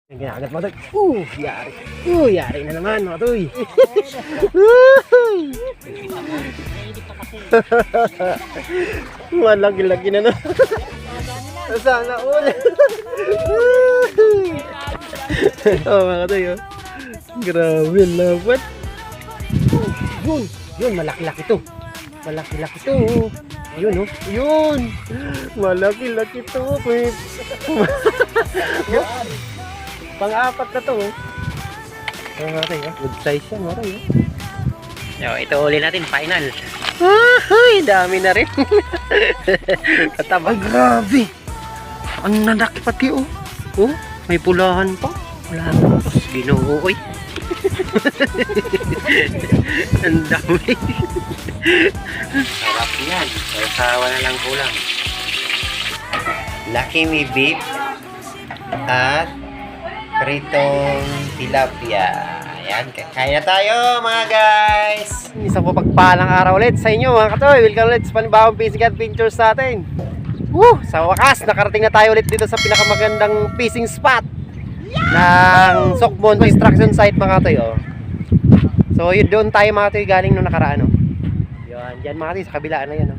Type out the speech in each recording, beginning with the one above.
Kinagat mga toy. Yari. Yari na naman mga toy. Malaki-laki na no. Sana all. Oh mga toy oh. Grabe lapat. Yun malaki-laki to. Malaki-laki to. Yun oh. Yun. Malaki-laki to. Pang-apat na to oh. Good size yan mga toy. Yo, ito uli natin final. Ay, dami na rin. Katabang grabe. Ang nanaki pati oh. Oh, may pulahan pa. Pulahan pa. Tapos ginuoy. Ang dami. Sarap yan. Sawa na lang kulang. Lucky me beef at pritong tilapia. Ayan, kain na tayo mga guys. Isang po pagpalang araw ulit sa inyo mga katoy. Welcome ulit sa panibawang fishing adventures natin. Sa wakas, nakarating na tayo ulit dito sa pinakamagandang fishing spot ng Sokmon Construction Site mga katoy. So yun, doon tayo mga katoy galing nung nakaraan. Yan, dyan mga katoy, sa kabilaan na yan.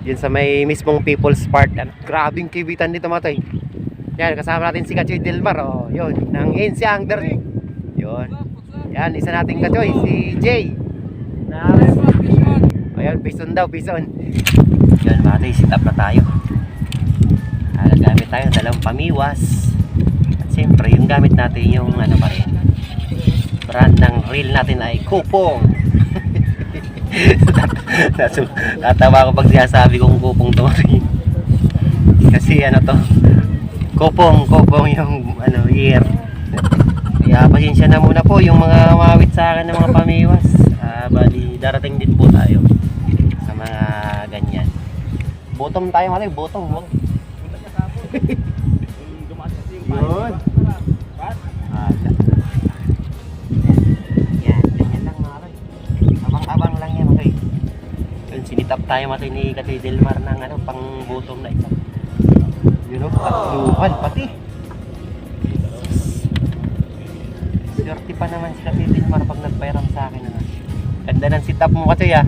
Yun sa may mismong People's Park. Grabing kibitan dito mga katoy. Yan, kasama natin si Kachoy Delmar. Yun, ng NC Angler. Yun. Yan, isa nating Kachoy, si Jay. Ayan, bison daw, bison. Yan, mga tayo, sit up na tayo. Gamit tayo ng dalawang pamiwas. At siyempre, yung gamit natin yung ano pa rin. Brand ng reel natin ay Kupong. Tatawa ko pag sinasabi kong Kupong to. Kasi ano to, Kupong yung ano, year. Kaya pasensya na muna po yung mga mawit sa akin ng mga pamiwas. Bali, darating din po tayo sa mga ganyan. Bottom tayo mga tayo, bottom. Yun. Yan, ganyan lang mga tayo. Abang-abang lang yan mga tayo. Yun, sinitap tayo mga tayo ni Kachoy Delmar ng ano, pang bottom na isa. Yun o, tatluhan pati. Swerte pa naman si Kachoy Delmar pag nagpairam sa akin. Ganda ng sit-up mo Kachoy ah.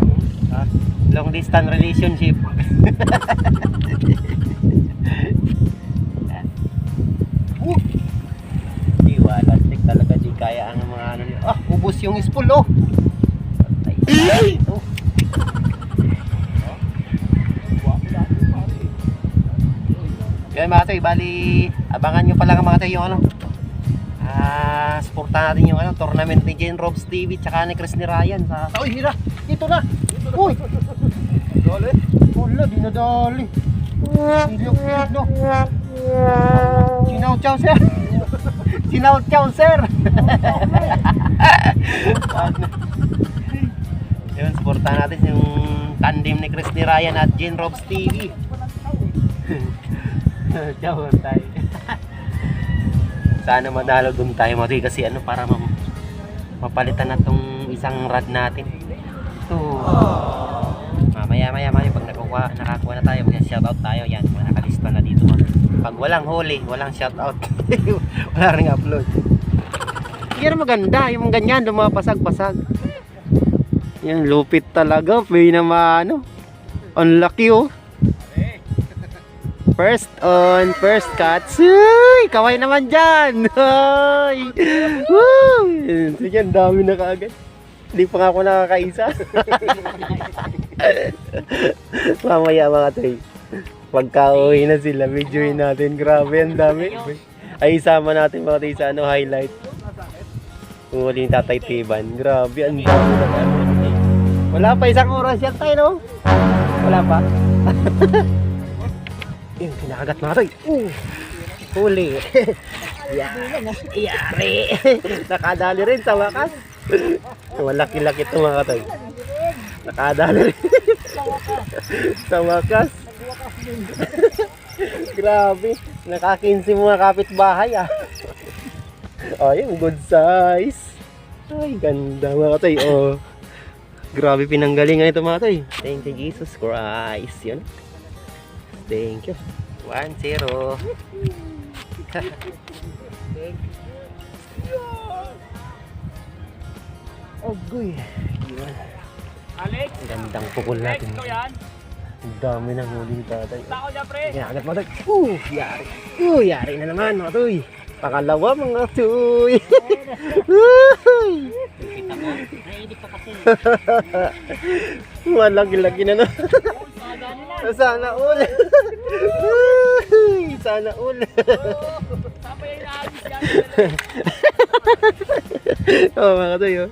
Long distance relationship. Wala, stick talaga di kaya ang mga ano nila. Ubos yung spool oh. Ito. Yan mga tayo, bali abangan nyo pala mga tayo yung ano, supportan natin yung ano, tournament ni Jen Robs TV tsaka ni Chris ni Ryan sa... Uy, hira! Dito na! Uy! Dali! Wala, di na dali! Silok-silok no! Sinaw-chow sir! Sinaw-chow sir! Yun, supportan natin yung tandem ni Chris ni Ryan at Jen Robs TV. Chow tayo. Sana manalo dun tayo mga kasi ano, para mapalitan na tong isang rod natin. Ito. Maya pag nakakuha na tayo, mag-shoutout tayo. Yan, nakalista na dito. Pag walang huli, walang shoutout. Wala ring upload. Yan maganda, yung ganyan, lumapasag-pasag. Yan, lupit talaga. May naman, ano. Ang laki oh. First on, first cuts. Uy, kaway naman dyan. Uy. Sige, ang dami na kaagad. Hindi pa nga ako nakakaisa. Mamaya mga toy, pagka-uwi na sila, videoin natin. Grabe, ang dami. Ay, isama natin mga toy sa ano, highlight. Kung wala yung Tatay Tiban. Grabe, ang dami na kaagad. Wala pa isang oras yan tayo, no? Wala pa. Yung kinakagat mga toy. Huli. Yari. Nakadali rin sa wakas. Malaki-laki ito mga toy. Nakadali rin. Sa wakas. Grabe. Nakakinsi mga kapitbahay ah. Yung good size. Ay, ganda mga toy. Grabe pinanggalingan ito mga toy. Thank you Jesus Christ. Yun. Thank you. 1-0. Agoy. Yan. Alex, Gandang pukul Alex, natin. ikaw yan? Ang dami ng huli ni tatay. Punta ako dyan, pre. Kinagat mo tayo. Yari. Yari na naman mga tuy. Pangalawa mga tuy. Kita mo, naiinip ka kasi. Malaki-laki na na. Saga nila. Sana all. Sana all. Saan ba yung inaalis yan? Oh mga tuy oh.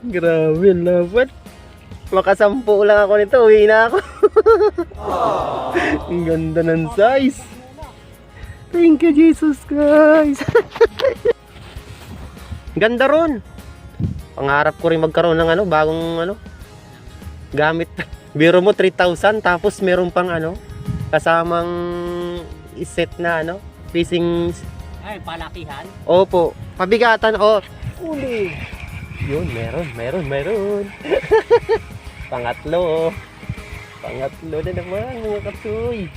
Grabe ang lapat. Makasampu lang ako nito. Uwi na ako. Ang ganda ng size. Thank you Jesus Christ. Ganda ron. Pangarap ko rin magkaroon ng bagong gamit. Biro mo 3,000 tapos meron pang kasamang iset na fishing. Ay, palakihan. Opo, pabigatan uli. Yun, meron. Pangatlo na naman mga katuy.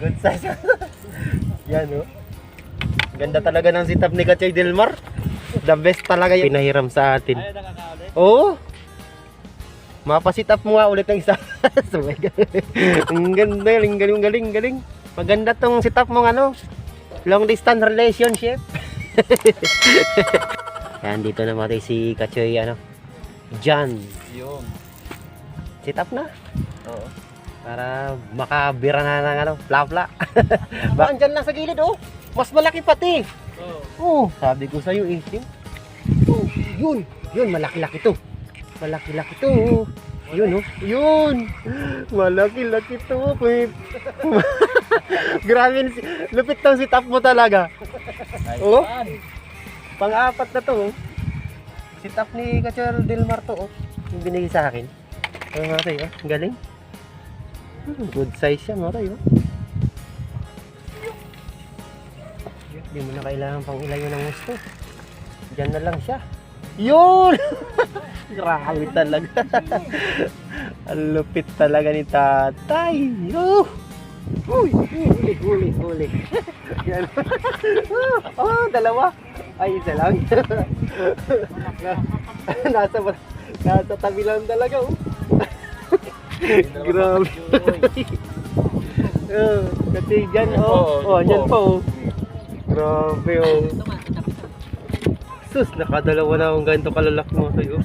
Good size. Yan ganda talaga ng sitap ni Kachoy Delmar. The best talaga yung pinahiram sa atin. Ayaw nakakaulit. Oo. Mapasitap mo nga ulit ng isa. So, ang ganda, galing. Maganda tong sitap mong long distance relationship. Yan, dito namatay si Kachoy John. Yung. Sitap na. Oo. Para makabira na ng pla-pla. Baka andyan lang sa gilid Mas malaki pati. Oo. Sabi ko sa'yo yun, malaki-laki to. Yun. Malaki-laki to. Grabe, lupit tong sitap mo talaga. Oh, pang-apat na to. Sitap ni Kachoy Delmar to. Yung binigay sa akin. Mga tayo, galing. Good size siya mga tayo. Hindi mo na kailangan pang ilayo ng gusto. Diyan na lang siya. Yun! Grabe talaga. Ang lupit talaga ni tatay. Huli. Yan. Dalawa. Ay, isa lang. Nasa tabi lang talaga. Grabe. Kasi dyan dyan pa Grabe Sus, nakadalawa na akong ganito kalalaki mo sa'yo.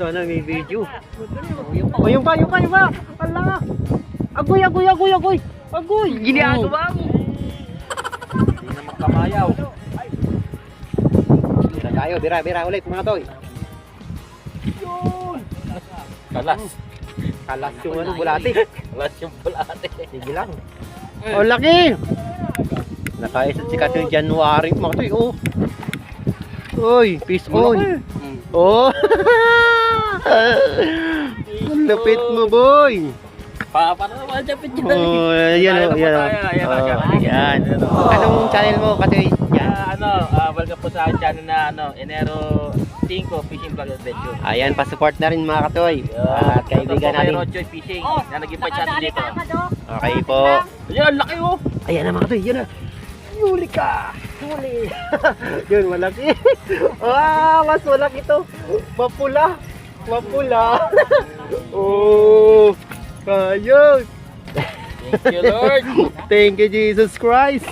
Sana may video. Yung pa. Ala. Agoy. Ginagawa mo. Hindi na makamayaw. Tayo, bira ulit mga toy. Kalas yung bulati. Sige lang. Laki! Nakaisat si Kachoy January mga toy. Uy, peace on. Ang lapit mo boy. Para naman dapit dyan. Yan. Anong channel mo Kachoy? Welcome po sa channel na Enero 5 Fishing Vlog Adventure. Ayan, pa-support na rin mga Kachoy. At kaibigan natin. Rochoy Fishing na nag-invite sa atin dito. Okay po. Ayan, laki Ayan na mga Kachoy, yun na. Huli ka! Huli! Yun, malaki. Mas malaki to. Mapula. Ayun. Thank you, Lord. Thank you, Jesus Christ.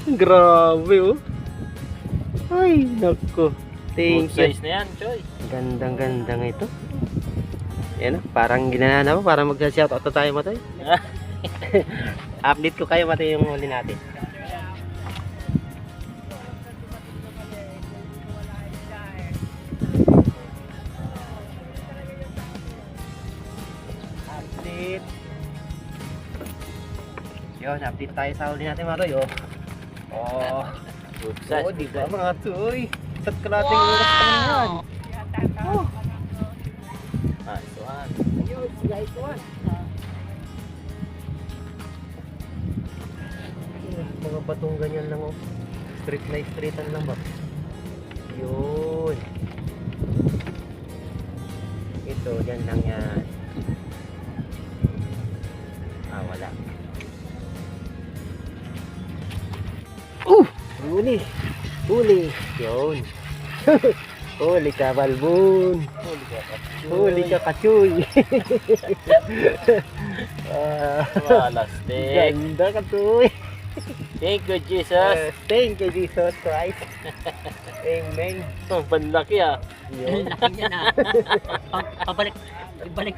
Grabe Ay, naku. Thank you. Size na yan, Choy. Gandang ito. Yan parang ginana mo. Parang mag-shoutout na tayo matay. Update ko kayo matay yung huli natin. Update. Yun, update tayo sa huli natin mga toy. Good size. Diba mga toy? Sat ka nating oras pa naman. Nice one. Nice one. Mga batong ganyan lang Streetan lang ba? Yun. Ito, dyan lang yan. wala. Huli. Huli. Yun. Huli ka, Balbon. Huli ka, Kachoy. Malastik. Ganda, Kachoy. Thank you, Jesus. Thank you, Jesus Christ. Amen. Oh, panlaki ah. Yun. Laki niya na. Pabalik. Ibalik.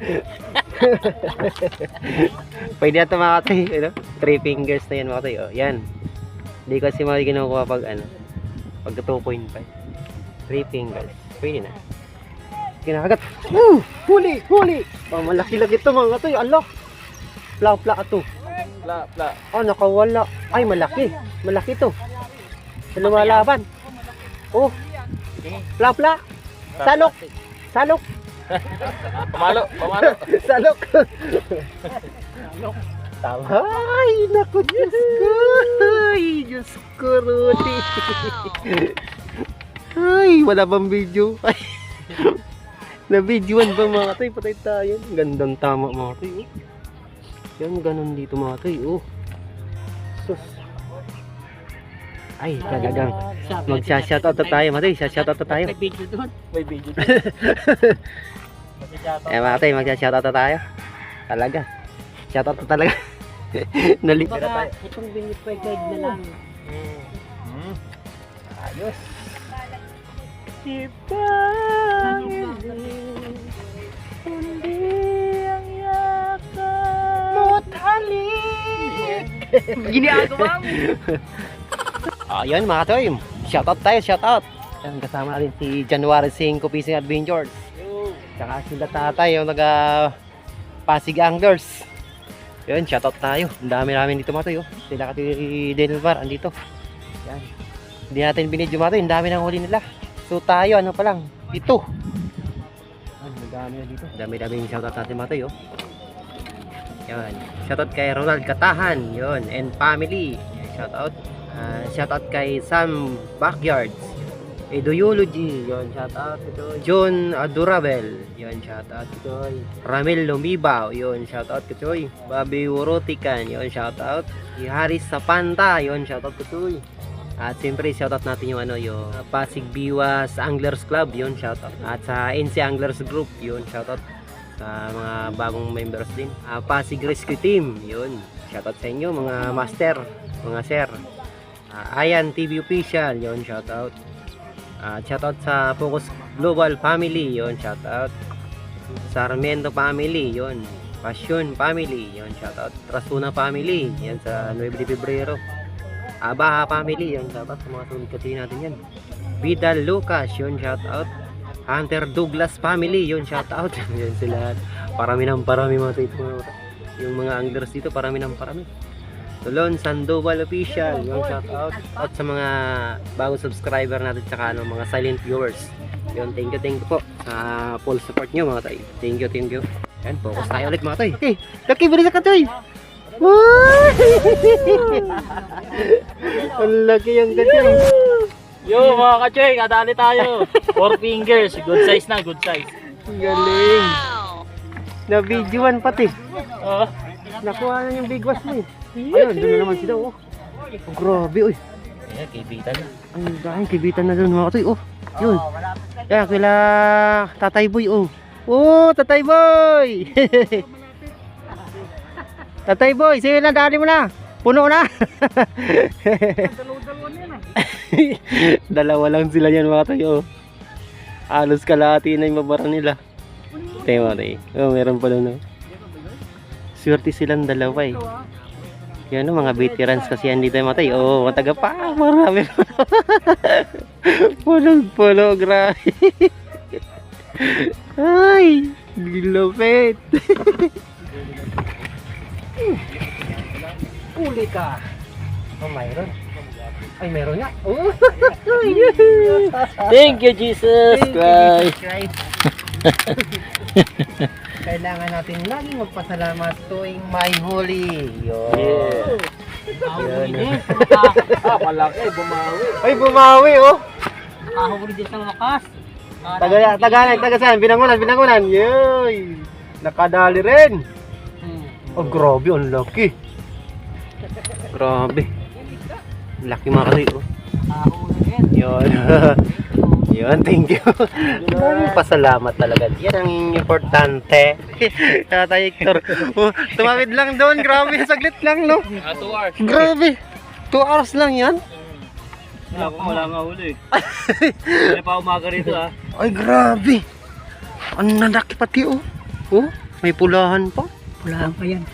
Pwede na ito mga katoy. Ano? 3 fingers na yan mga katoy. O, yan. Hindi kasi mga kinukuha pag ano. Pag 2.5. 3 fingers. Pwede na. Kinagat. Huli! Huli! Oh, malaki-laki ito mga katoy. Allah! Plak-plak ito. Pla, pla. Oh, nakawala. Ay, malaki. Malaki to. Sa lumalaban. Oh. Plak-plak. Salok. Salok. Pamalo, pamalo. Salok. Tama. Ay, naku, Diyos ko. Ay, Diyos ko, Rudy. Ay, wala bang video? Ay. Na-videoan ba mga katoy? Patay tayo. Gandang tama mga katoy. Yan, ganun dito mga katoy. Oh. Sus. Ay, talagang magsha-shoutout na tayo mga katoy. Shoutout na tayo. May video doon. May video. Eh mga katoy, magsha-shoutout na tayo. Talaga. Shoutout na talaga. Nalipira Baka tayo. itong binipay guide na lang. Ayos. Ginagawa mo. Ayun mga katoy. Shoutout tayo, shoutout. Yan, kasama natin si January 5 Fishing Adventures. Tsaka sila tatay yung naga Pasig Anglers. Yun, shoutout tayo. Ang dami namin dito mga katoy. Sila katoy Denver, andito. Yan. Hindi natin binidyo mga katoy. Ang dami ng huli nila. So tayo, ano pa lang, ito. Ang dami na dito. Dami-dami yung shoutout natin mga katoy. Yan. Shoutout kay Ronald Katahan. Yun. And family. Shoutout. Shoutout kay Sam Backyards. Ideology. Yun. Shoutout. Ito. John Adorabel. Yun. Shoutout. Ito. Ramel Lumibaw. Yun. Shoutout. Ito. Bobby Worotikan. Yun. Shoutout. Si Haris Sapanta. Yun. Shoutout. Ito. At siyempre shoutout natin yung ano yung Pasig Biwas Anglers Club. Yun. Shoutout. At sa NC Anglers Group. Yun. Shoutout. Sa mga bagong members din. Pasig Rescue Team. Yun. Shoutout sa inyo mga master, mga sir. Ayan TV Official. Yun. Shoutout. Shoutout sa Focus Global Family. Yun. Shoutout. Sarmiento Family. Yun. Passion Family. Yun. Shoutout. Trasuna Family. Yan sa 9 de Febrero. Baha Family. Yun. Shoutout sa mga sunod kasi natin yan. Vidal Lucas. Yun. Shoutout. Hunter Douglas Family, yun, shout out. Yun sila. Parami ng parami mga tito. Yung mga anglers dito, parami ng parami. Tulon Sandoval Official, yun, shout out. At sa mga bagong subscriber natin tsaka ano, mga silent viewers. Yun, thank you po sa full support nyo mga tay. Thank you. Yan, focus tayo ulit mga tay. Okay, laki bilis ka tay. Ang laki yung kachay. Yo mga kachoy, kadali tayo. 4 fingers, good size na, good size. Galing. Na-videoan pati. Oh, Nakuha na yung big wash mo eh. Ayun, doon na naman sila oh. Oh, grabe oy. ayan, kibitan na. Ang dahil kibitan na doon mga katoy oh. Yun. Kaya kila Tatay Boy oh. Oh, Tatay Boy. Tatay Boy, sige na, dali mo na. Puno na. Dalawa lang sila yan mga katoy oh. Halos kalahati na yung mabara nila. Tema tayo. Oh, meron pa lang na. Swerte silang dalawa eh. Yan o, mga veterans kasi yan dito matay. Oo, mataga pa. Marami. Pulog, grabe. Ay, gilapit. Uli ka. Oh, mayroon. Ay, meron nga. Oh. Thank you, Jesus Christ. Kailangan natin laging magpasalamat tuwing may huli. Yun. Yeah. Nakahuli din. Malaki, bumawi. Ay, bumawi oh. Nakahuli din sa wakas. Tagalan, tagasan, binangunan. Yoy. Nakadali rin. Oh, grabe, ang laki. Grabe. Laki mga kasi, oh. Nakahuli din. Yun. Yun, thank you. Pasalamat talaga. Yan ang importante. Tatay Hector. Oh, tumawid lang doon. Grabe, saglit lang, no? 2 hours. Grabe. 2 hours lang yan. Wala nga huli. Hindi pa umaga rito ah. Ay, grabe. Ang lalaki pati, oh. Oh, may pulahan pa. Wala pa yan.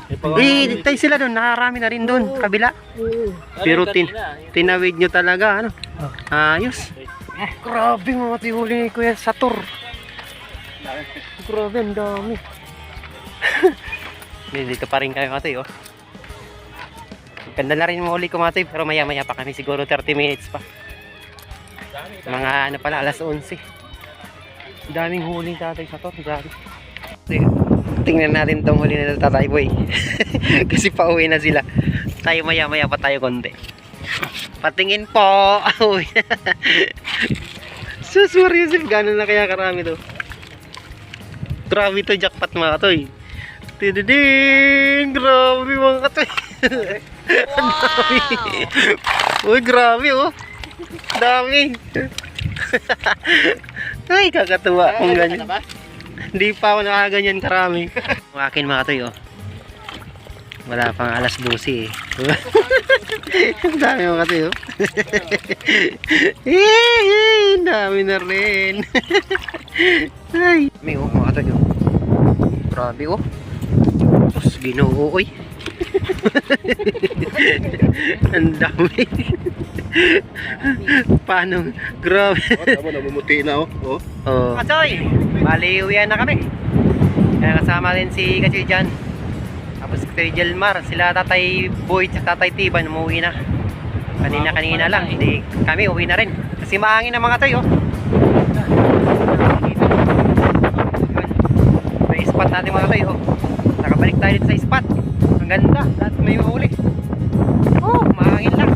Eh, tayo sila doon. Nakarami na rin doon. Kabila. Oo. Pero tinawid nyo talaga, ano? Ayos. Grabe mga tihuli ni Kuya Satur. Grabe, ang dami. Dito pa rin kayo kasi, oh. Ganda na rin mahuli ko mga pero maya-maya pa kami. Siguro 30 minutes pa. Mga ano pala, alas 11. Daming huli Tatay Satur. Grabe. Tingnan natin tong huli na Tatay Boy. Kasi pauwi na sila. Tayo maya-maya pa tayo konti. Patingin po. Susur Yusuf, gano'n na kaya karami to. Grabe to, jackpot mga katoy. Tididing! Grabe mga katoy. Ang dami. Uy, grabe oh. Dami. Ay, kakatuwa kung ganyan. Hindi pa ako nakaganyan karami. Ang akin mga katoy oh. Wala pang alas 12 eh. Ang dami mga katoy oh. Ang dami na rin. Ay. May oh mga katoy oh. Grabe oh. Tapos ginoo oy. Ang dami. Paano? Grabe. Tama, namumuti na oh. Oh. Kasoy, bali uwian na kami. Kaya kasama din si Kasoy dyan. Tapos kay Jelmar, sila Tatay Boy at Tatay Tiban umuwi na. Kanina lang, hindi kami uwi na rin. Kasi maangin ang mga tayo. May spot natin mga tayo. Nakabalik tayo dito sa spot. Ang ganda, lahat may mahuli. Oh, maangin lang.